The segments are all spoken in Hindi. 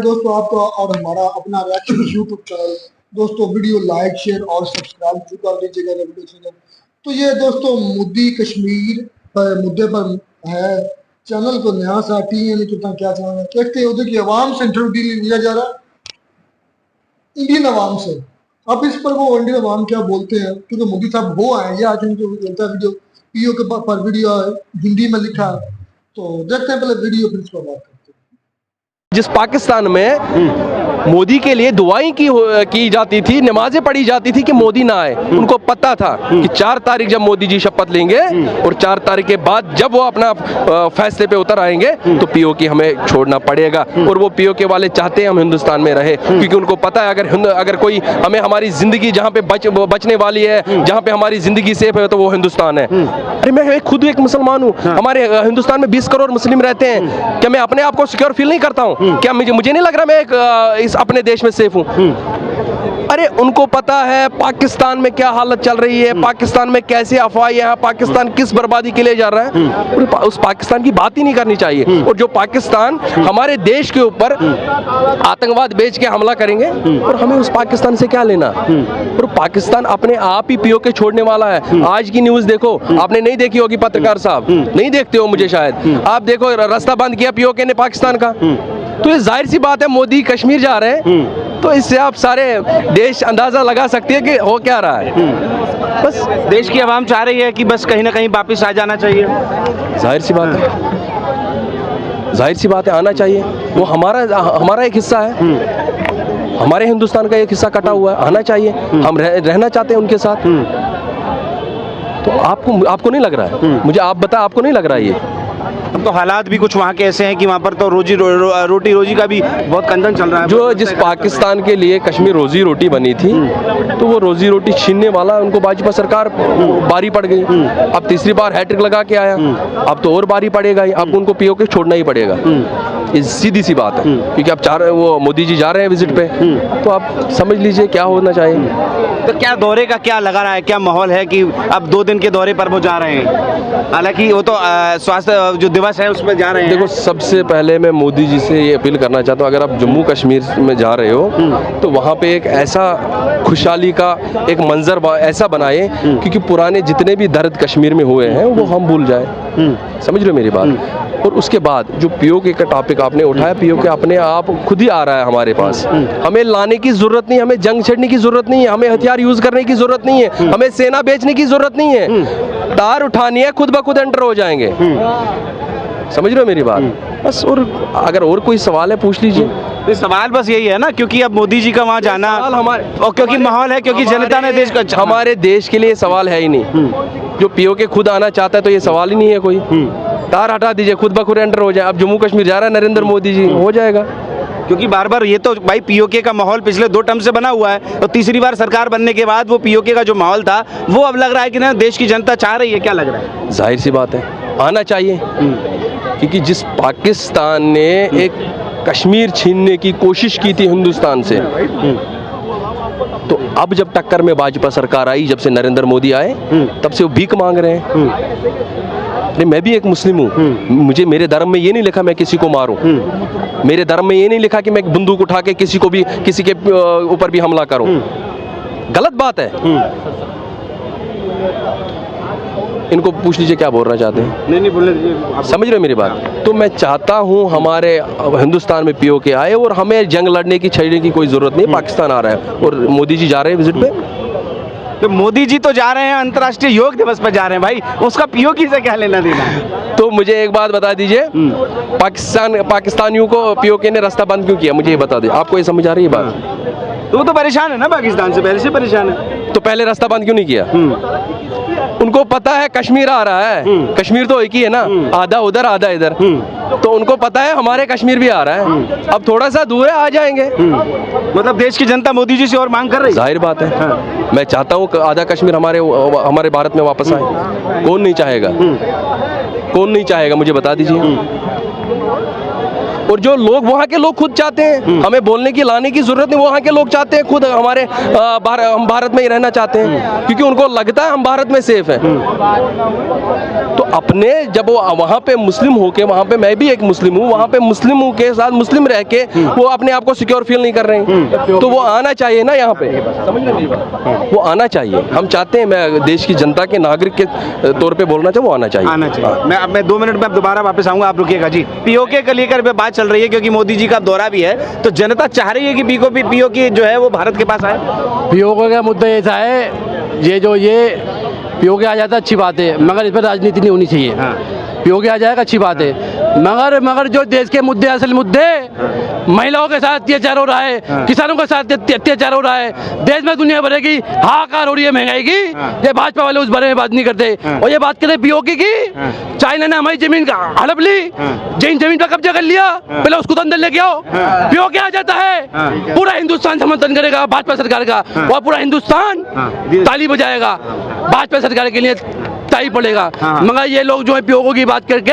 दोस्तों आपका और हमारा अपना रिएक्शन यूट्यूब चैनल दोस्तों वीडियो लाइक शेयर और सब्सक्राइब कर दीजिएगा रेवोल्यूशन। तो ये दोस्तों मोदी कश्मीर पर मुद्दे पर है, चैनल को नया सा टीएन कितना क्या चैनल है, देखते हैं उधर की आवाम से इंटरव्यू लिया जा रहा है इंडियन आवाम से। अब इस पर वो इंडियन आवाम क्या बोलते हैं, क्योंकि मोदी साहब वो आए ये आज उनको बोलता है वीडियो पीओ के पर वीडियो हिंदी में लिखा है, तो देखते हैं पहले वीडियो फिर इसको बात करते हैं। जिस पाकिस्तान में मोदी के लिए दुआएं की जाती थी, नमाजें पढ़ी जाती थी कि मोदी ना आए, उनको पता था कि 4 तारीख जब मोदी जी शपथ लेंगे और 4 तारीख के बाद जब वो अपना फैसले पे उतर आएंगे तो पीओके हमें छोड़ना पड़ेगा। और वो पीओके वाले चाहते हैं हम हिंदुस्तान में रहे, क्योंकि उनको पता है अगर कोई हमें हमारी जिंदगी जहाँ पे बचने वाली है, जहाँ पे हमारी जिंदगी सेफ है, तो वो हिंदुस्तान है। अरे मैं खुद एक मुसलमान हूँ, हमारे हिंदुस्तान में 20 करोड़ मुस्लिम रहते हैं, क्या मैं अपने आप को सिक्योर फील नहीं करता हूँ? क्या मुझे नहीं लग रहा मैं इस अपने देश में सेफ हूं? अरे उनको पता है पाकिस्तान में क्या हालत चल रही है, पाकिस्तान में कैसे अफवाह है, पाकिस्तान किस बर्बादी के लिए जा रहा है, उस पाकिस्तान की बात ही नहीं करनी चाहिए। और जो पाकिस्तान हमारे देश के ऊपर आतंकवाद बेच के हमला करेंगे और हमें उस पाकिस्तान से क्या लेना? और पाकिस्तान अपने आप ही पीओके छोड़ने वाला है। आज की न्यूज देखो, आपने नहीं देखी होगी पत्रकार साहब, नहीं देखते हो मुझे शायद, आप देखो रास्ता बंद किया पीओके ने पाकिस्तान का। तो ये जाहिर सी बात है मोदी कश्मीर जा रहे हैं, तो इससे आप सारे देश अंदाजा लगा सकते हैं कि हो क्या रहा है। बस देश की आवाम चाह रही है कि बस कहीं ना कहीं वापस आ जाना चाहिए। जाहिर सी बात है, जाहिर सी बात है, आना चाहिए। वो हमारा एक हिस्सा है, हमारे हिंदुस्तान का एक हिस्सा कटा हुआ है, आना चाहिए। हम रहना चाहते हैं उनके साथ। तो आपको नहीं लग रहा है? मुझे आप बता, आपको नहीं लग रहा है ये? अब तो हालात भी कुछ वहाँ के ऐसे हैं कि वहाँ पर तो रोटी रोजी का भी बहुत कंदन चल रहा है। जो जिस पाकिस्तान के लिए कश्मीर रोजी रोटी बनी थी, तो वो रोजी रोटी छीनने वाला उनको भाजपा सरकार बारी पड़ गई। अब तीसरी बार हैट्रिक लगा के आया, अब तो और बारी पड़ेगा ही, अब उनको पीओके छोड़ना ही पड़ेगा। ये सीधी सी बात है, क्योंकि अब वो मोदी जी जा रहे हैं विजिट पे, तो आप समझ लीजिए क्या होना चाहिए। तो क्या दौरे का क्या लगा रहा है, क्या माहौल है कि अब 2 दिन के दौरे पर वो जा रहे हैं? हालांकि वो तो स्वास्थ्य जो दिवस है उसमें जा रहे हैं। देखो, सबसे पहले मैं मोदी जी से ये अपील करना चाहता हूँ, अगर आप जम्मू कश्मीर में जा रहे हो तो वहाँ पे एक ऐसा खुशहाली का एक मंजर ऐसा बनाए, क्योंकि पुराने जितने भी दर्द कश्मीर में हुए हैं वो हम भूल जाए। समझ रहे हो मेरी बात? और उसके बाद जो पीओके का टॉपिक आपने उठाया, पीओके अपने आप खुद ही आ रहा है हमारे पास, हमें लाने की जरूरत नहीं, हमें जंग छेड़ने की जरूरत नहीं है, हमें हथियार यूज करने की जरूरत नहीं है, हमें सेना बेचने की जरूरत नहीं है। तार उठानी है, खुद ब खुद एंटर हो जाएंगे। समझ रहे हो मेरी बात? बस, और अगर और कोई सवाल है पूछ लीजिए। तो सवाल बस यही है ना, क्योंकि अब मोदी जी का वहाँ जाना और क्योंकि माहौल है, क्योंकि जनता ने देश का, हमारे देश के लिए सवाल है ही नहीं। जो पीओके खुद आना चाहता है तो ये सवाल ही नहीं है कोई। तार हटा दीजिए, खुद ब खुद एंटर हो जाए। अब जम्मू कश्मीर जा रहा है नरेंद्र मोदी जी, हो जाएगा। क्योंकि बार बार ये तो भाई पीओके का माहौल पिछले 2 टर्म से बना हुआ है, और तीसरी बार सरकार बनने के बाद वो पीओके का जो माहौल था वो अब लग रहा है कि ना देश की जनता चाह रही है। क्या लग रहा है? जाहिर सी बात है, आना चाहिए। क्योंकि जिस पाकिस्तान ने एक कश्मीर छीनने की कोशिश की थी हिंदुस्तान से, तो अब जब टक्कर में भाजपा सरकार आई, जब से नरेंद्र मोदी आए, तब से वो भीख मांग रहे हैं। नहीं, मैं भी एक मुस्लिम हूँ, मुझे मेरे धर्म में ये नहीं लिखा मैं किसी को मारूं, मेरे धर्म में ये नहीं लिखा कि मैं बंदूक उठा के किसी के ऊपर भी हमला करूं। गलत बात है। इनको पूछ लीजिए क्या बोलना चाहते हैं। नहीं बोलने दीजिए। समझ रहे हो मेरी बात? तो मैं चाहता हूं हमारे हिंदुस्तान में पीओके आए, और हमें जंग लड़ने की छेड़ने की कोई जरूरत नहीं। पाकिस्तान आ रहा है और मोदी जी जा रहे हैं विजिट पे। तो मोदी जी तो जा रहे हैं अंतर्राष्ट्रीय योग दिवस पर जा रहे हैं भाई, उसका पीओके से क्या लेना देना है? तो मुझे एक बात बता दीजिए, पाकिस्तानियों को पीओके ने रास्ता बंद क्यों किया? मुझे ये बता दीजिए, आपको ये समझ आ रही है बात? तो वो तो परेशान है ना, पाकिस्तान से पहले से परेशान है, तो पहले रास्ता बंद क्यों नहीं किया? उनको पता है कश्मीर आ रहा है, कश्मीर तो एक ही है ना, आधा उधर आधा इधर, तो उनको पता है हमारे कश्मीर भी आ रहा है, अब थोड़ा सा दूर है, आ जाएंगे। मतलब देश की जनता मोदी जी से और मांग कर रही है। जाहिर बात है। मैं चाहता हूँ आधा कश्मीर हमारे भारत में वापस आए। कौन नहीं चाहेगा? कौन नहीं चाहेगा? मुझे बता दीजिए। और जो लोग वहाँ के लोग खुद चाहते हैं, हमें बोलने की लाने की जरूरत नहीं, वहाँ के लोग चाहते हैं खुद हमारे हम भारत में ही रहना चाहते हैं, क्योंकि उनको लगता है हम भारत में सेफ हैं। तो अपने जब वो वहाँ पे मुस्लिम होके, वहाँ पे मैं भी एक मुस्लिम हूँ, वहाँ पे मुस्लिमों के साथ मुस्लिम रह के वो अपने आप को सिक्योर फील नहीं कर रहे हैं, तो वो आना चाहिए ना यहाँ पे, समझ रहे मेरी बात? वो आना चाहिए। हम चाहते हैं, मैं देश की जनता के नागरिक के तौर पे बोलना चाहूँ, वो आना चाहिए। आना चाहिए। मैं 2 मिनट में अब दोबारा वापस आऊंगा, आप रुकिएगा जी। पीओके को लेकर पे बात चल रही है क्योंकि मोदी जी का दौरा भी है, तो जनता चाह रही है कि पीओके जो है वो भारत के पास आए। पीओके का मुद्दा ऐसा है, ये पीओके आ जाता अच्छी बात है, मगर इस पर राजनीति नहीं होनी चाहिए। पीओके आ जाएगा अच्छी बात है, मगर जो देश के मुद्दे, असल मुद्दे, महिलाओं के साथ अत्याचार हो रहा है, किसानों के साथ अत्याचार हो रहा है, देश में दुनिया भर की हाहाकार हो रही है महंगाई की, ये भाजपा वाले उस बारे में बात नहीं करते। और ये बात करें पीओके की, चाइना ने हमारी जमीन का हड़प ली, जमीन पर कब्जा कर लिया, पहले उसको तो अंदर लेके आओ। पीओके आ जाता है, पूरा हिंदुस्तान समर्थन करेगा भाजपा सरकार का, और पूरा हिंदुस्तान ताली बजाएगा, भाजपा सरकार के लिए ताली पड़ेगा। मगर ये लोग जो है पीओके की बात करके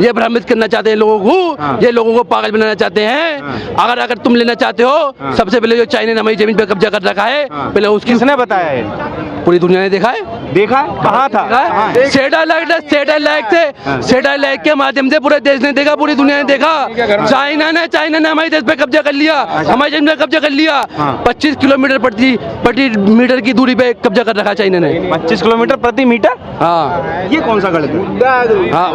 ये भ्रमित करना चाहते हैं लोगों को, ये लोगों को पागल बनाना चाहते हैं। अगर तुम लेना चाहते हो, सबसे पहले जो चाइना ने हमारी जमीन पर कब्जा कर रखा है, पहले उसकी किसने बताया है? पूरी दुनिया ने देखा है। कहाँ था? सैटेलाइट के माध्यम से पूरे देश ने देखा, पूरी दुनिया ने देखा। चाइना ने हमारे देश पे कब्जा कर लिया, हमारी जमीन पे कब्जा कर लिया। 25 किलोमीटर प्रति मीटर की दूरी पे कब्जा कर रखा चाइना ने। 25 किलोमीटर प्रति मीटर? हाँ, ये कौन सा गलत है? हाँ,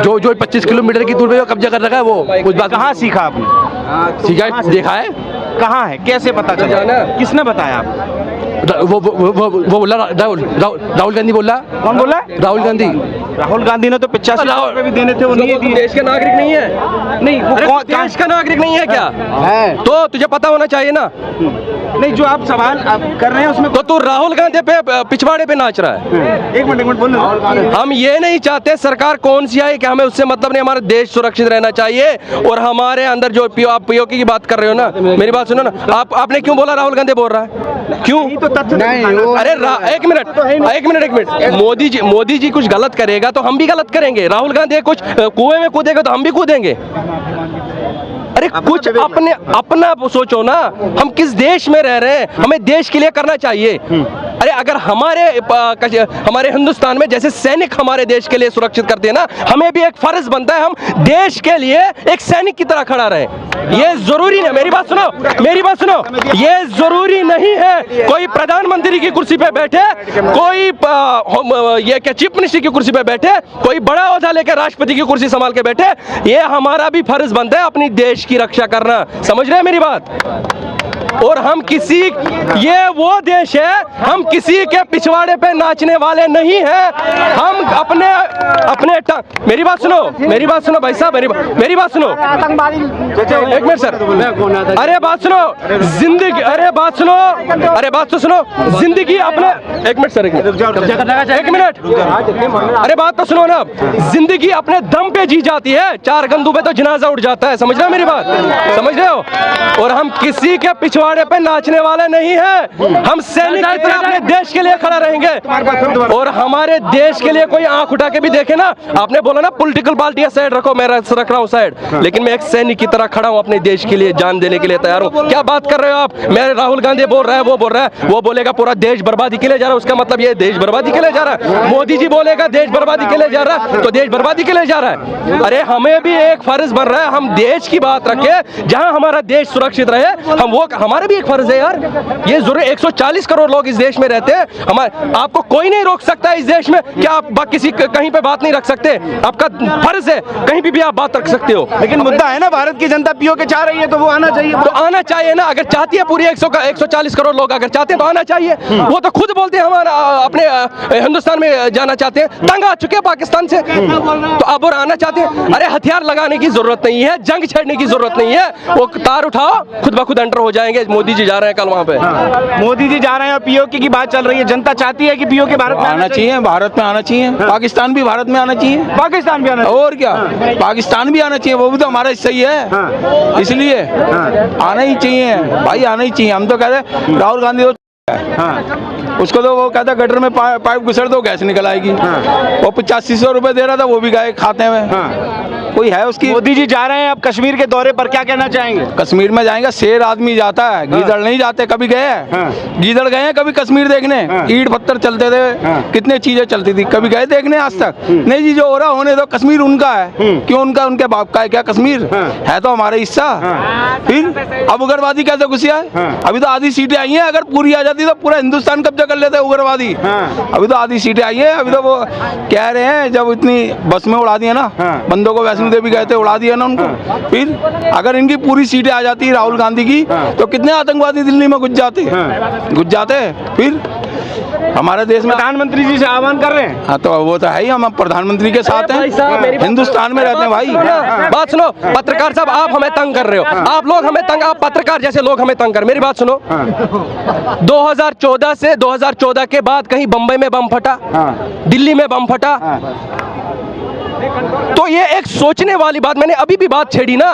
वो जो 25 किलोमीटर की दूरी पे कब्जा कर रखा है, वो उस बात कहाँ सीखा आपने? सीखा है, देखा है। कहाँ है, कैसे पता चला, किसने बताया आपको? वो बोला राहुल गांधी बोला। कौन बोला? राहुल गांधी ने तो 85 रुपए भी देने थे, वो नहीं दिए। देश का नागरिक नहीं है? नहीं, वो देश का नागरिक नहीं है क्या? है तो तुझे पता होना चाहिए ना। नहीं, जो आप सवाल आप कर रहे हैं उसमें तो तू राहुल गांधी पे पिछवाड़े पे नाच रहा है। एक मिनट बोल। हम ये नहीं चाहते सरकार कौन सी आए कि हमें उससे मतलब नहीं, हमारा देश सुरक्षित रहना चाहिए। और हमारे अंदर जो आप पीओके की बात कर रहे हो ना, मेरी बात सुनो ना, आपने क्यों बोला राहुल गांधी बोल रहा है? क्यों? अरे एक मिनट, मोदी जी कुछ गलत करेगा तो हम भी गलत करेंगे, राहुल गांधी कुछ कुएं में कूदेगा तो हम भी कूदेंगे। अरे कुछ अपना सोचो ना, हम किस देश में रह रहे हैं, हमें देश के लिए करना चाहिए। अरे अगर हमारे हिंदुस्तान में जैसे सैनिक हमारे देश के लिए सुरक्षित करते हैं ना, हमें भी एक फर्ज बनता है हम देश के लिए एक सैनिक की तरह खड़ा रहे। ये जरूरी नहीं, मेरी बात सुनो, ये जरूरी नहीं है कोई प्रधानमंत्री की कुर्सी पे बैठे, कोई ये क्या चीफ मिनिस्टर की कुर्सी पे बैठे, कोई बड़ा ओहदा लेकर राष्ट्रपति की कुर्सी संभाल के बैठे। ये हमारा भी फर्ज बनता है अपनी देश की रक्षा करना, समझ रहे हैं मेरी बात? और हम ये वो देश है, हम किसी के पिछवाड़े पे नाचने वाले नहीं हैं। हम अपने मेरी बात सुनो भाई साहब, मेरी बात सुनो। एक मिनट सर, अरे बात सुनो, जिंदगी अपने, एक मिनट सर, एक मिनट, अरे बात तो सुनो ना। जिंदगी अपने दम पे जी जाती है, 4 गंदू पे तो जनाजा उठ जाता है, समझ रहे हो मेरी बात? समझ रहे हो? और हम किसी के पिछवाड़े पे नाचने वाले नहीं है, हम सैनिक की तरह अपने देश के लिए खड़ा रहेंगे। और हमारे देश के लिए कोई आंख उठा के भी देखे ना, आपने बोला ना पॉलिटिकल पार्टी साइड रखो, मैं रख रहा हूँ साइड, लेकिन मैं एक सैनिक की तरह खड़ा हूँ, अपने देश के लिए जान देने के लिए तैयार हूँ। क्या बात कर रहे हो आप? मेरे राहुल गांधी बोल रहा है, वो बोलेगा पूरा देश बर्बादी के लिए जा रहा है, उसका मतलब ये देश बर्बादी के लिए जा रहा है। मोदी जी बोलेगा देश बर्बादी के लिए जा रहा है, तो देश बर्बादी के लिए जा रहा है। अरे हमें भी एक फर्ज बन रहा है, हम देश की बात रखें, जहां हमारा देश सुरक्षित रहे, हम वो हमारा भी एक फर्ज है यार। ये जरूर 140 करोड़ लोग इस देश में रहते हैं, आपको कोई नहीं रोक सकता इस देश में कि आप किसी कहीं पे बात नहीं रख सकते, आपका फर्ज है, कहीं भी आप बात रख सकते हो। लेकिन मुद्दा है ना, भारत की जनता पीओके चाह रही है तो वो आना चाहिए। तो आना चाहिए ना, अगर चाहती है पूरी 140 करोड़ लोग अगर चाहते हैं तो आना चाहिए। वो तो खुद बोलते हैं हमारा अपने हिंदुस्तान में जाना चाहते हैं, तंग आ चुके हैं पाकिस्तान से, तो अब और आना चाहते हैं। अरे हथियार लगाने की जरूरत नहीं है, जंग छेड़ने की जरूरत नहीं है, वो तार उठाओ, खुद ब खुद एंटर हो जाएंगे। मोदी जी जा रहे हैं कल वहाँ पे, मोदी जी जा रहे हैं और पीओके की बात चल रही है। जनता चाहती है कि पीओके भारत में आना चाहिए, भारत में आना चाहिए, पाकिस्तान भी भारत में आना चाहिए, पाकिस्तान भी आना, और क्या, पाकिस्तान भी आना चाहिए, वो भी तो हमारा हिस्सा ही है, इसलिए आना ही चाहिए भाई, आना ही चाहिए। हम तो कहते हैं राहुल गांधी उसको तो वो कहता गटर में पाइप घुसर दो गैस निकल आएगी, वो 8500 रुपए दे रहा था, वो भी गए खाते में। कोई है उसकी? मोदी जी जा रहे हैं अब कश्मीर के दौरे पर, क्या कहना चाहेंगे? कश्मीर में जाएंगे, शेर आदमी जाता है, गीदड़ नहीं जाते। कभी गए हैं? गीदड़ गए हैं कभी कश्मीर देखने? ईंट पत्थर चलते थे, कितने चीजें चलती थी, कभी गए देखने आज तक? नहीं जी, जो हो रहा होने दो। कश्मीर उनका है, क्यों उनका? उनके बाप का है क्या कश्मीर? है तो हमारा हिस्सा। फिर अब उग्रवादी कैसे घुसिया है? अभी तो आधी सीटें आई हैं, अगर पूरी आ जाती तो पूरा हिंदुस्तान कब्जा कर लेते उग्रवादी। अभी तो आधी सीटें आई हैं। अभी तो वो कह रहे हैं जब इतनी बस में उड़ा दिया ना बंदों को, वैष्णो देवी गए थे, उड़ा दिया ना उनको। फिर अगर इनकी पूरी सीटें आ जाती राहुल गांधी की, तो कितने आतंकवादी दिल्ली में घुस जाते। फिर हमारे देश में प्रधानमंत्री जी से आह्वान कर रहे हैं। हाँ, तो वो तो है ही, हम प्रधानमंत्री के साथ हैं, हिंदुस्तान में रहते हैं भाई। बात सुनो पत्रकार साहब, आप हमें तंग कर रहे हो। आप लोग हमें तंग, आप पत्रकार जैसे लोग हमें तंग कर। मेरी बात सुनो, 2014 के बाद कहीं बंबई में बम फटा, दिल्ली में बम फटा, तो ये एक सोचने वाली बात। मैंने अभी भी बात छेड़ी ना,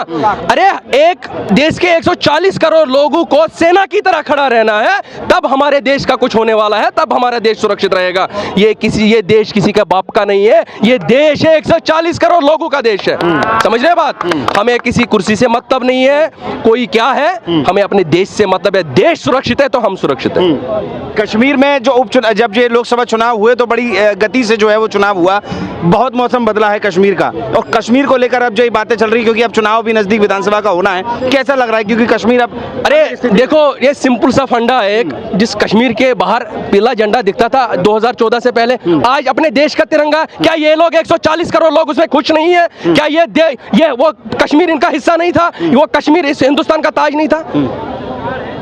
अरे एक देश के 140 करोड़ लोगों को सेना की तरह खड़ा रहना है, तब हमारे देश का कुछ होने वाला है, तब हमारा देश सुरक्षित रहेगा। ये देश किसी का बाप का नहीं है, ये देश है 140 करोड़ लोगों का देश है। समझ रहे बात? हमें किसी कुर्सी से मतलब नहीं है, कोई क्या है, हमें अपने देश से मतलब है। देश सुरक्षित है तो हम सुरक्षित हैं। कश्मीर में जो उपचुनाव, जब ये लोकसभा चुनाव हुए तो बड़ी गति से जो है वो चुनाव हुआ, बहुत मौसम बदला है कश्मीर का, और कश्मीर को लेकर अब जो ये बातें चल रही, क्योंकि अब चुनाव भी नजदीक विधानसभा का होना है, कैसा लग रहा है? क्योंकि कश्मीर अब, अरे देखो, ये सिंपल सा फंडा है, जिस कश्मीर के बाहर पीला झंडा दिखता था 2014 से पहले, आज अपने देश का तिरंगा, क्या ये लोग 140 करोड़ लोग उसमें खुश नहीं है? क्या ये वो कश्मीर इनका हिस्सा नहीं था? वो कश्मीर इस हिंदुस्तान का ताज नहीं था?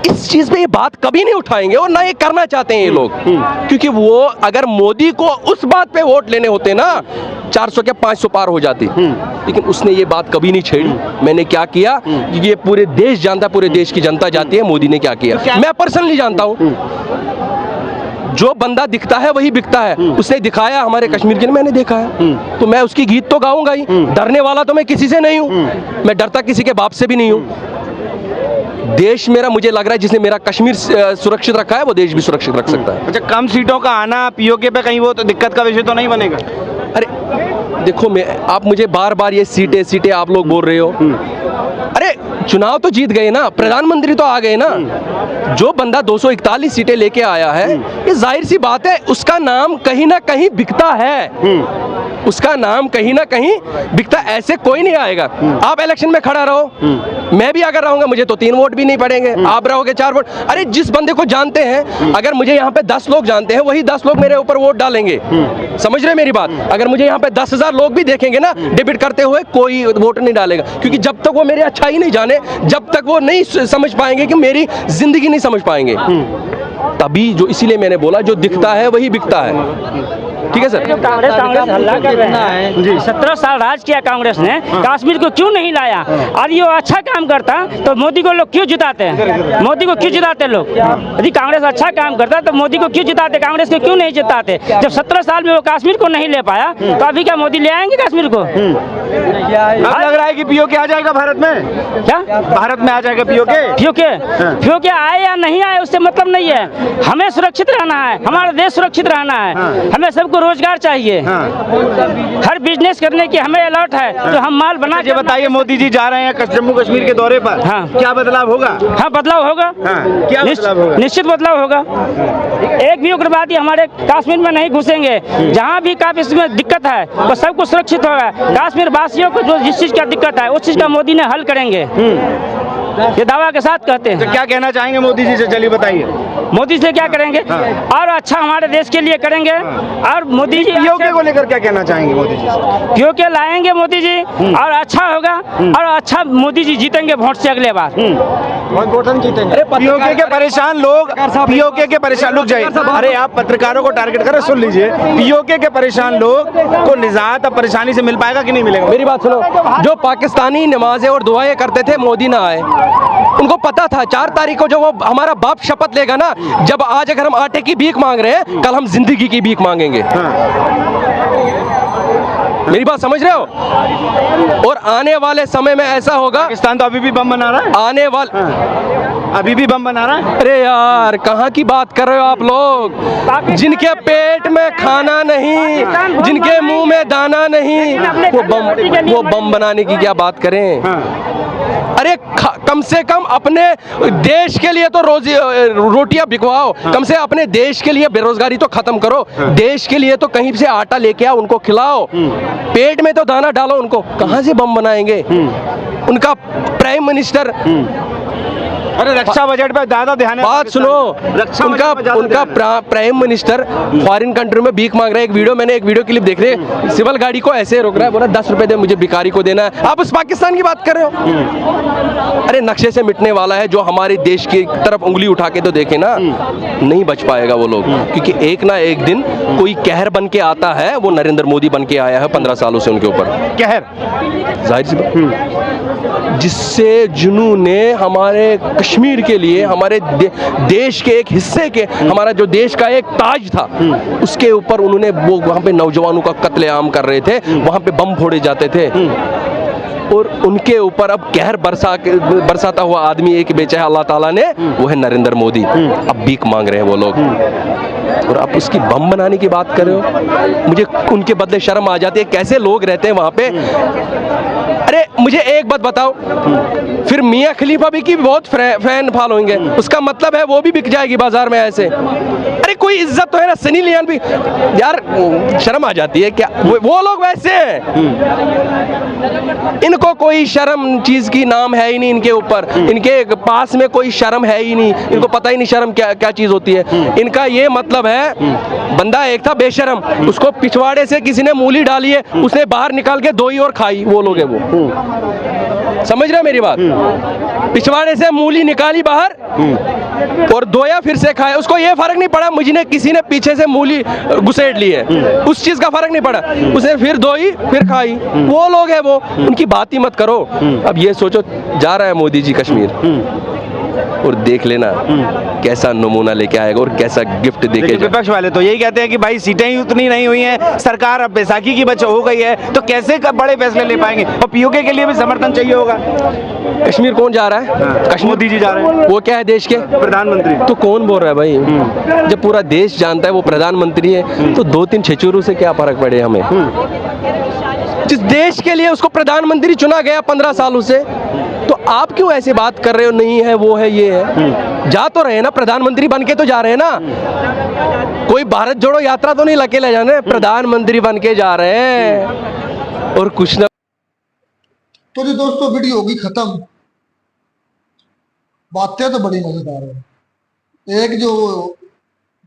इस चीज पे ये बात कभी नहीं उठाएंगे, और ना ये करना चाहते हैं ये लोग, क्योंकि वो अगर मोदी को उस बात पे वोट लेने होते ना, 400 के 500 पार हो जाती, लेकिन उसने ये बात कभी नहीं छेड़ी। मैंने क्या किया ये पूरे देश जानता, पूरे देश की जनता जानती है मोदी ने क्या किया। मैं पर्सनली जानता हूं, जो बंदा दिखता है वही बिकता है। उसने दिखाया हमारे कश्मीर के लिए, मैंने देखा है, तो मैं उसकी गीत तो गाऊंगा ही। डरने वाला तो मैं किसी से नहीं हूं, मैं डरता किसी के बाप से भी नहीं हूं। देश मेरा, मुझे लग रहा है जिसने मेरा कश्मीर सुरक्षित रखा है वो देश भी सुरक्षित रख सकता है। अच्छा, कम सीटों का आना पीओके पे कहीं वो तो दिक्कत का विषय तो नहीं बनेगा? अरे देखो, आप मुझे बार बार ये सीटें आप लोग बोल रहे हो। अरे चुनाव तो जीत गए ना, प्रधानमंत्री तो आ गए ना। जो बंदा 241 सीटें लेके आया है, ये जाहिर सी बात है उसका नाम कहीं ना कहीं बिकता है, उसका नाम कहीं ना कहीं बिकता। ऐसे कोई नहीं आएगा। आप इलेक्शन में खड़ा रहो, मैं भी अगर रहूंगा मुझे तो 3 वोट भी नहीं पड़ेंगे, आप रहोगे 4 वोट। अरे जिस बंदे को जानते हैं, अगर मुझे यहाँ पे 10 लोग जानते हैं, वही 10 लोग मेरे ऊपर वोट डालेंगे। समझ रहे मेरी बात? अगर मुझे यहाँ पे 10,000 लोग भी देखेंगे ना डिबेट करते हुए, कोई वोट नहीं डालेगा, क्योंकि जब तक वो मेरे अच्छाई नहीं जाने, जब तक वो नहीं समझ पाएंगे कि मेरी जिंदगी नहीं समझ पाएंगे, तभी जो, इसीलिए मैंने बोला जो दिखता है वही बिकता है। ठीक है सर। कांग्रेस हल्ला कर रहे हैं। 17 साल राज किया कांग्रेस ने, कश्मीर को क्यों नहीं लाया? और ये अच्छा काम करता तो मोदी को लोग क्यों जिताते हैं? मोदी को क्यों जिताते लोग? यदि कांग्रेस अच्छा काम करता तो मोदी को क्यों जिताते? कांग्रेस को क्यों नहीं जिताते? जब 17 साल में वो कश्मीर को नहीं ले पाया, तो अभी क्या मोदी ले आएंगे कश्मीर को? अब लग रहा है कि पीओके आ जाएगा भारत में। क्या भारत में आ जाएगा पीओके आए या नहीं आए उससे मतलब नहीं है। हमें सुरक्षित रहना है, हमारा देश सुरक्षित रहना है, हमें सबको रोजगार चाहिए, हर बिजनेस करने की हमें अलर्ट है, जो हम माल बना के। बताइए, मोदी जी जा रहे हैं जम्मू कश्मीर के दौरे पर, क्या बदलाव होगा? हाँ, बदलाव होगा। क्या बदलाव होगा? निश्चित बदलाव होगा। एक भी उग्रवादी हमारे कश्मीर में नहीं घुसेंगे। जहाँ भी इसमें दिक्कत है वो सब कुछ सुरक्षित होगा। कश्मीर वासियों को जो जिस चीज का दिक्कत है उस चीज का मोदी ने हल करेंगे, ये दावा के साथ कहते हैं। तो क्या कहना चाहेंगे मोदी जी से? चलिए बताइए। मोदी से क्या करेंगे? और अच्छा हमारे देश के लिए करेंगे। और मोदी जी पीओके को लेकर क्या कहना चाहेंगे मोदी जी? पीओके लाएंगे मोदी जी, और अच्छा होगा, और अच्छा मोदी जी जीतेंगे वोट से अगले बार। पीओके के परेशान लोग, पीओके के परेशान लोग जाइए। अरे आप पत्रकारों को टारगेट कर सुन लीजिए। पीओके के परेशान लोग को निजात अब परेशानी से मिल पाएगा कि नहीं मिलेगा? मेरी बात सुनो, जो पाकिस्तानी नमाजें और दुआएं करते थे, मोदी ना आए, उनको पता था 4 तारीख को जो वो हमारा बाप शपथ लेगा ना, जब आज अगर हम आटे की भीख मांग रहे हैं, कल हम जिंदगी की भीख मांगेंगे। मेरी बात समझ रहे हो? और आने वाले समय में ऐसा होगा, पाकिस्तान तो अभी भी बम बना रहा है। अभी भी बम बना रहा है? अरे यार कहाँ की बात कर रहे हो आप लोग? जिनके पेट में खाना नहीं, जिनके मुंह में दाना नहीं, वो बम बनाने की क्या बात करें? अरे कम से कम अपने देश के लिए तो रोटियां बिकवाओ, कम से अपने देश के लिए बेरोजगारी तो खत्म करो, देश के लिए तो कहीं से आटा लेके आओ, उनको खिलाओ, पेट में तो दाना डालो उनको। कहां से बम बनाएंगे? उनका प्राइम मिनिस्टर, अरे रक्षा बजट पे ज्यादा ध्यान है। बात सुनो, उनका प्राइम मिनिस्टर फॉरेन कंट्री में भीख मांग रहा है। मैंने एक वीडियो क्लिप देख रहे, सिविल गाड़ी को ऐसे रोक रहा है, बोला 10 रुपए दे मुझे, भिखारी को देना है। आप उस पाकिस्तान की बात कर रहे हो? अरे नक्शे से मिटने वाला है, जो हमारे देश की तरफ उंगली उठा के तो देखे ना, नहीं बच पाएगा वो लोग, क्योंकि एक ना एक दिन कोई कहर बन के आता है। वो नरेंद्र मोदी बन के आया है 15 सालों से उनके ऊपर कहर, जाहिर सी बात, जिससे जुनून ने हमारे कश्मीर के लिए, हमारे देश के एक हिस्से के, हमारा जो देश का एक ताज था, उसके ऊपर उन्होंने, वो वहां पे नौजवानों का कत्लेआम कर रहे थे, वहां पे बम फोड़े जाते थे, और उनके ऊपर अब कहर बरसाता हुआ आदमी एक बेचा है अल्लाह ताला ने, वो है नरेंद्र मोदी। अब भीख मांग रहे हैं वो लोग, और आप उसकी बम बनाने की बात कर रहे हो? मुझे उनके बदले शर्म आ जाती है, कैसे लोग रहते हैं वहां पे। अरे मुझे एक बात बताओ, फिर मियां खलीफा भी की बहुत फैन फॉलोइंग है, उसका मतलब है वो भी बिक जाएगी बाजार में ऐसे? अरे कोई इज्जत तो है ना। सनी लियोन भी, यार शर्म आ जाती है क्या? वो लोग वैसे हैं, इनको कोई शर्म चीज की नाम है ही नहीं इनके ऊपर, इनके पास में कोई शर्म है ही नहीं, इनको पता ही नहीं शर्म क्या क्या चीज होती है। इनका ये मतलब है, बंदा एक था बेशरम, उसको पिछवाड़े से किसी ने मूली डाली है, उसने बाहर निकाल के दो ही और खाई, वो लोग है वो। समझ रहे मेरी बात? पिछवाड़े से मूली निकाली बाहर और दोया फिर से खाया, उसको ये फर्क नहीं पड़ा मुझे किसी ने पीछे से मूली घुसेड़ ली है, उस चीज का फर्क नहीं पड़ा, उसने फिर दोई फिर खाई, वो लोग है वो। उनकी बात ही मत करो। अब ये सोचो, जा रहा है मोदी जी कश्मीर, और देख लेना कैसा नमूना लेके आएगा और कैसा गिफ्ट देके। विपक्ष वाले तो यही कहते हैं कि भाई सीटें ही उतनी नहीं हुई हैं, सरकार अब बैसाखी की बचाव हो गई है, तो कैसे बड़े फैसले ले पाएंगे? और पीओके के लिए भी समर्थन चाहिए होगा। कश्मीर कौन जा रहा है? कश्मीर मोदी जी जा रहे हैं। वो क्या है देश के प्रधानमंत्री। तो कौन बोल रहा है भाई? जब पूरा देश जानता है वो प्रधानमंत्री है, तो 2-3 छेचुरों से क्या फर्क पड़े हमें? जिस देश के लिए उसको प्रधानमंत्री चुना गया 15 सालों से, तो आप क्यों ऐसे बात कर रहे हो? नहीं है, वो है, ये है। जा तो रहे ना, प्रधानमंत्री बन के तो जा रहे हैं ना, कोई भारत जोड़ो यात्रा तो नहीं लगे ले जाने, प्रधानमंत्री बन के जा रहे हैं और कुछ ना। तो जी दोस्तों, वीडियो होगी खत्म। बातें तो बड़ी मजेदार है। एक जो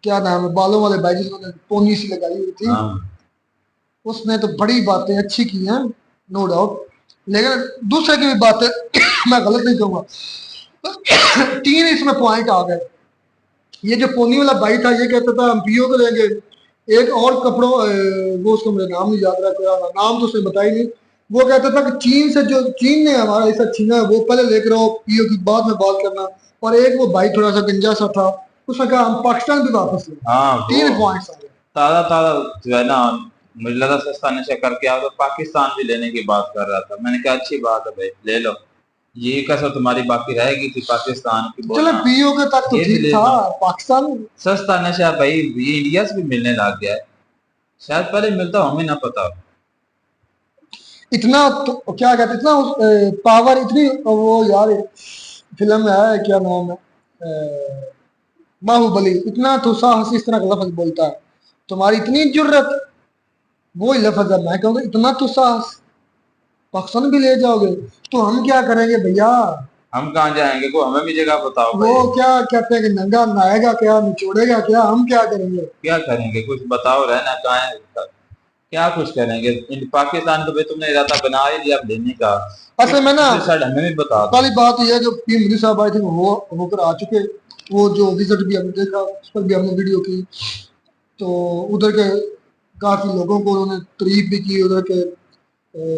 क्या नाम है, बालों वाले भाई जिन्होंने पोनी सी लगाई हुई थी, उसने तो बड़ी बातें अच्छी की हैं, नो डाउट, लेकिन दूसरे की भी बातें मैं गलत नहीं कहूंगा। 3 इसमें पॉइंट आ गए। ये जो पोनी वाला भाई था, ये कहता था हम पीओ को लेंगे। एक और कपड़ों, वो उसको मेरा नाम नहीं याद रहा, नाम तो उसने बताई नहीं। वो कहता था कि चीन ने हमारा ऐसा छीना है, वो पहले लेकर आओ, पीओ की बाद में बात करना। और एक वो भाई थोड़ा सा गंजा सा था, उसने कहा हम पाकिस्तान भी वापस ले। 3 पॉइंट्स आ गए। ताजा जो है ना, मुझे लगा सस्ता नशा करके आओ, तो पाकिस्तान भी लेने की बात कर रहा था। मैंने कहा अच्छी बात है भाई, ले लो, ये कसर तुम्हारी बाकी रहेगी थी पाकिस्तान की। चलो पीओ के तक तो ठीक था, पाकिस्तान सस्ता नशा भाई ये इंडिया से भी मिलने लग गया है, शायद पहले मिलता हमें ना पता। इतना तो क्या कहते, इतना पावर, इतनी वो यार फिल्म है, क्या नाम है, बाहुबली, इतना तो साहस इस तरह का लफ्ज बोलता है। तुम्हारी इतनी जुर्रत, वो ही लफ्ज है, मैं कहूँगा इतना तो साहस, पाकिस्तान भी ले जाओगे तो हम क्या करेंगे भैया? हम कहाँ जाएंगे? को हमें भी जगह बताओ। वो क्या कहते हैं कि नंगा नहाएगा क्या, निचोड़ेगा क्या, हम क्या करेंगे? क्या करेंगे? कुछ बताओ, रहना कहाँ है, क्या कुछ करेंगे? पाकिस्तान को भी तुमने इरादा बना ही लिया लेने का। असल में ना, हमें भी बता दो। पहली बात यह है, जो पीएम मोदी साहब आए थे वो होकर आ चुके, वो जो विजिट भी हमने देखा, उस पर भी हमने वीडियो की, तो उधर के काफी लोगों को उन्होंने तारीफ भी की, उधर के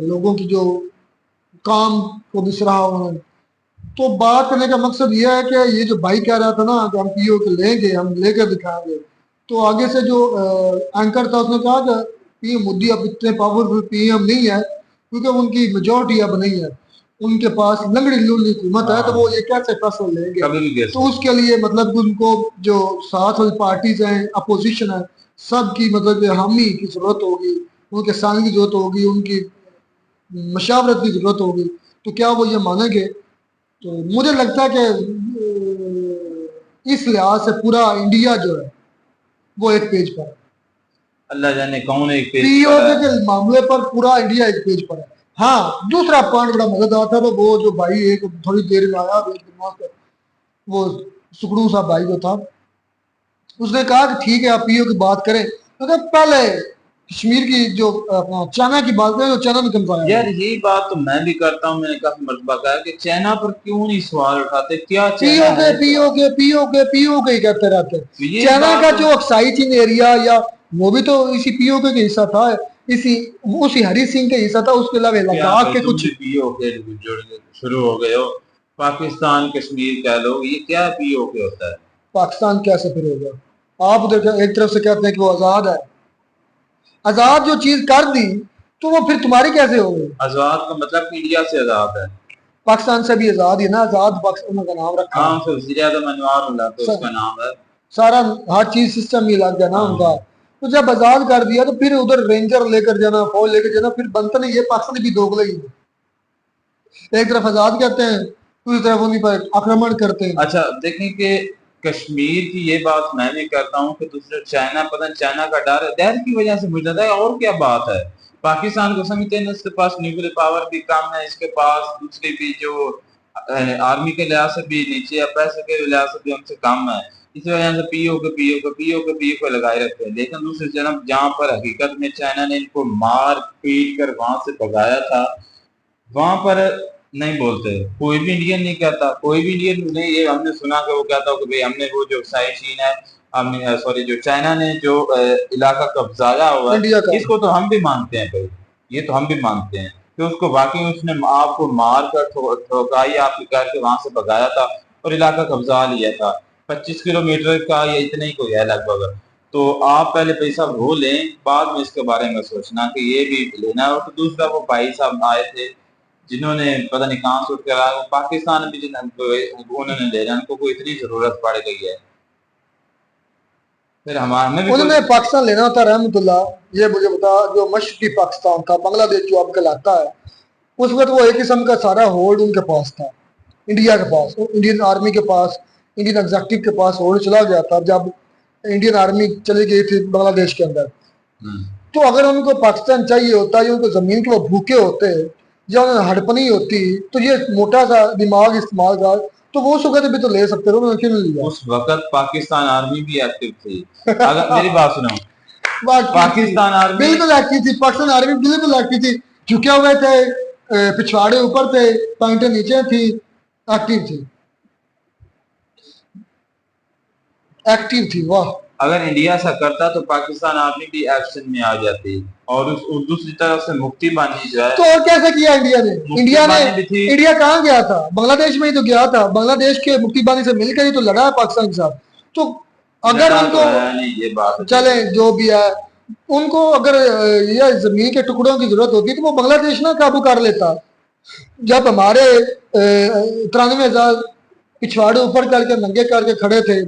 लोगों की जो काम को भी सराहा उन्होंने। तो बात करने का मकसद यह है कि ये जो भाई कह रहा था ना कि हम पीओ के लेंगे, हम लेकर दिखाएंगे, तो आगे से जो एंकर था उसने कहा कि पीएम मोदी अब इतने पावरफुल पीएम नहीं है, क्योंकि उनकी मेजोरिटी अब नहीं है। उनके पास लंगड़ी लूली हुकूमत है, तो वो ये कैसे फैसला लेंगे? कभी भी गिर तो उसके लिए मतलब उनको जो साथ वाली पार्टीज हैं, अपोजिशन है, सबकी मतलब हामी की जरूरत होगी, उनके संग की जरूरत होगी, उनकी मशावरत की जरूरत होगी। तो क्या वो ये मानेंगे? तो मुझे लगता है कि इस लिहाज से पूरा इंडिया जो है वो एक पेज पर है। अल्लाह जाने कौन एक पेज पर पीओके है। के मामले पर पूरा इंडिया एक पेज पर है। हाँ, दूसरा पॉइंट बड़ा मजेदार था, तो वो जो भाई एक थोड़ी देर में आया, वो सुखड़ू सा भाई जो था, उसने कहा कि ठीक है आप पीओ की बात करें, तो पहले कश्मीर की जो चाइना की बात करें तो चाइना ने कन्फर्म यार यही बात तो मैं भी करता हूँ, मैंने काफी मरतबा कहा कि चाइना पर क्यों नहीं सवाल उठाते, क्या चाइना है? पीओके ही कहते रहते हैं। ये चाइना बात का तो- जो अक्साई चीन एरिया या वो भी तो इसी पीओके का हिस्सा था, उसी हरी सिंह का हिस्सा था। उसके अलावा क्या लद्दाख के तुम कुछ भी पीओके शुरू हो गए हो? पाकिस्तान कश्मीर कह लो, ये क्या पीओके होता है? पाकिस्तान कैसे फिर होगा? आप उधर एक तरफ से कहते हैं कि वो आजाद है, आजाद जो चीज कर दी तो वो फिर तुम्हारी कैसे हो गई? आजाद का मतलब कि इंडिया से आजाद है। पाकिस्तान से भी आजाद ही ना, आजाद पाकिस्तान का नाम रखा हाँ, है। तो वज़ीर आज़म अनवारुल्लाह तो सर। उसका नाम है। सारा हर चीज सिस्टम ही लग गया ना उनका। तो जब आजाद कर दिया तो फिर उधर रेंजर लेकर जाना, फौज लेकर जाना, फिर बनता नहीं। ये पाकिस्तान भी दोगले ही है, एक तरफ आजाद कहते हैं, दूसरी तरफ उन्हीं पर आक्रमण करते हैं। अच्छा देखें कि कश्मीर की ये बात मैं भी करता हूँ कि दूसरे चाइना, पता नहीं चाइना का डर की वजह से मुझे लगता है, और क्या बात है। पाकिस्तान को समझते हैं इसके पास न्यूक्लियर पावर भी कम है, इसके पास दूसरी भी जो आर्मी के लिहाज से भी नीचे है, पैसे के लिहाज से भी हमसे कम है। इस वजह से पीओ के लगाए रखते हैं। लेकिन दूसरी तरफ जहाँ पर हकीकत में चाइना ने इनको मार पीट कर वहां से भगाया था, वहां पर नहीं बोलते, कोई भी इंडियन नहीं कहता, कोई भी इंडियन नहीं। ये हमने सुना कि वो कहता हो कि भाई हमने वो जो साई चीन है, हमने सॉरी जो चाइना ने जो इलाका कब्जाया हुआ इंडिया है, का। इसको तो हम भी मानते हैं भाई, ये तो हम भी मानते हैं कि उसको वाकई उसने आपको मार कर ठोकाई आपके घर के वहां से भगाया था और इलाका कब्जा लिया था। 25 किलोमीटर का या इतना ही कोई है लगभग। तो आप पहले पैसा वो लें, बाद में इसके बारे में सोचना कि ये भी लेना है। और तो दूसरा वो भाई साहब आए थे जिन्होंने पता नहीं कहाँ से उठ कर आया, वो पाकिस्तान भी उन्होंने ले लिया, उनको कोई इतनी जरूरत पड़ गई है। फिर हमें भी उन्होंने पाकिस्तान लेना था रहमतुल्ला। ये मुझे बता, जो मशरकी पाकिस्तान था, बांग्लादेश जो अब कहलाता है, उस वक्त वो एक किस्म का सारा होल्ड उनके पास था, इंडिया के पास, इंडियन आर्मी के पास, इंडियन एग्जेक्टिव के पास होल्ड चला गया था जब इंडियन आर्मी चली गई थी बांग्लादेश के अंदर। तो अगर उनको पाकिस्तान चाहिए होता, या उनको जमीन के वो भूखे होते, या उन्हें हड़पनी होती, तो ये मोटा सा दिमाग इस्तेमाल कर, तो वो उस वक्त भी तो ले सकते थे, उन्होंने क्यों नहीं लिया? उस वक्त पाकिस्तान आर्मी भी एक्टिव थी। अगर मेरी बात सुनो, पाकिस्तान पाकिस्तान आर्मी बिल्कुल एक्टिव थी, पाकिस्तान आर्मी बिल्कुल एक्टिव थी, झुके हुए थे, पिछवाड़े ऊपर थे, पैंटें नीचे थी, एक्टिव थी, एक्टिव थी। वाह, अगर इंडिया ऐसा करता तो पाकिस्तान आर्मी भी एक्शन में आ जाती और उस दूसरी तरफ से मुक्ति बानी जो है। तो और कैसे किया इंडिया ने? मुक्तिबानी भी थी। इंडिया कहाँ गया था? बांग्लादेश में ही तो गया था, बांग्लादेश के मुक्तिबानी से मिलकर ही तो लड़ा है पाकिस्तान के साथ। तो अगर लड़ा उनको तो है नहीं, ये बात है। चले जो भी है, उनको अगर ये जमीन के टुकड़ों की जरूरत होती तो वो बांग्लादेश ना काबू कर लेता। जब हमारे 93,000 पिछवाड़े ऊपर करके नंगे करके खड़े थे,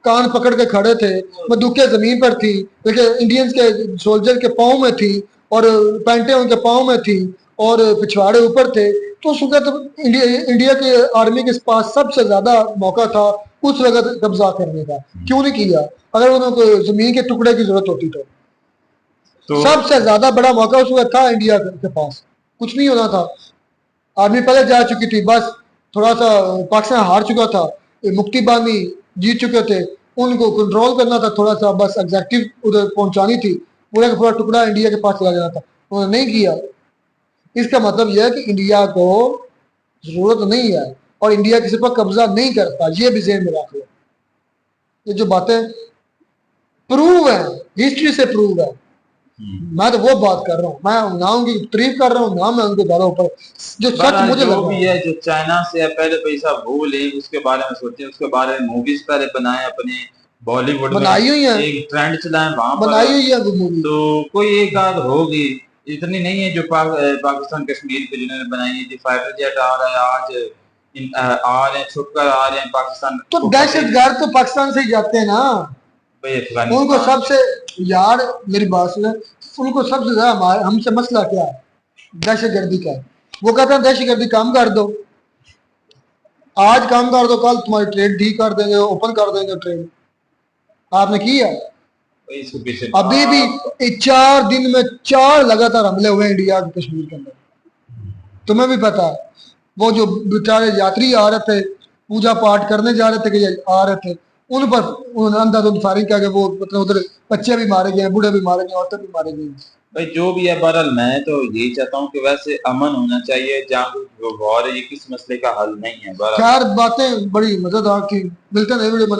कान पकड़ के खड़े थे, बंदूकें जमीन पर थी, देखिए इंडियंस के सोल्जर के पाँव में थी और पैंटें उनके पाँव में थी और पिछवाड़े ऊपर थे, तो उस वक्त इंडिया के आर्मी के पास सबसे ज्यादा मौका था उस वक्त कब्जा करने का। क्यों नहीं किया? अगर उनको जमीन के टुकड़े की जरूरत होती तो सबसे ज्यादा बड़ा मौका उस वक्त था इंडिया के पास। कुछ नहीं होना था, आर्मी पहले जा चुकी थी, बस थोड़ा सा पाकिस्तान हार चुका था, मुक्ति बानी जीत चुके थे, उनको कंट्रोल करना था थोड़ा सा, बस एग्जेक्टिव उधर पहुंचानी थी, पूरा का पूरा टुकड़ा इंडिया के पास चला जाना था, उन्होंने नहीं किया। इसका मतलब यह है कि इंडिया को जरूरत नहीं है और इंडिया किसी पर कब्जा नहीं करता, ये भी ज़हन में रख लो। ये जो बातें प्रूव है, हिस्ट्री से प्रूव है। मैं तो वो बात कर रहा हूँ, मैं ना उनकी तारीफ कर रहा हूँ, ना मैं उनके दारों पर जो सच मुझे लग भी है। जो चाइना से पहले पैसा वो ले, उसके बारे में सोचे, उसके बारे में मूवीज पहले बनाए, अपने बॉलीवुड बनाई हुई है, एक ट्रेंड चलाए वहां बनाई हुई है वो मूवी। तो कोई एक आध होगी, इतनी नहीं है जो पाकिस्तान कश्मीर पे जिन्होंने बनाई है। फाइटर जेट आ रहा है आज, आ रहे हैं, छुपकर आ रहे हैं पाकिस्तान। तो दहशतगर्द तो पाकिस्तान से ही जाते हैं ना, भाई उनको सबसे, यार मेरी बात सुने, उनको सबसे ज्यादा हमसे मसला क्या है? दहशतगर्दी का। वो कहते हैं दहशतगर्दी काम कर दो, आज काम कर दो, कल तुम्हारी ट्रेड डी कर देंगे, ओपन कर देंगे ट्रेड। आपने किया? इसके पीछे अभी भी 4 दिन में 4 लगातार हमले हुए इंडिया के कश्मीर के अंदर, तुम्हें भी पता है। वो जो बेचारे यात्री आ रहे थे, पूजा पाठ करने जा रहे थे कि आ रहे थे, उन पर अंधाधुंध फायरिंग करके वो मतलब उधर बच्चे भी मारे गए, बूढ़े भी मारे गए, औरतें भी मारे गई। भाई जो भी है, बहरहाल मैं तो यही चाहता हूँ कि वैसे अमन होना चाहिए, जहाँ वॉर है, ये किस मसले का हल नहीं है। खैर बातें बड़ी मजेदार थी, मिलते हैं नए वीडियो में।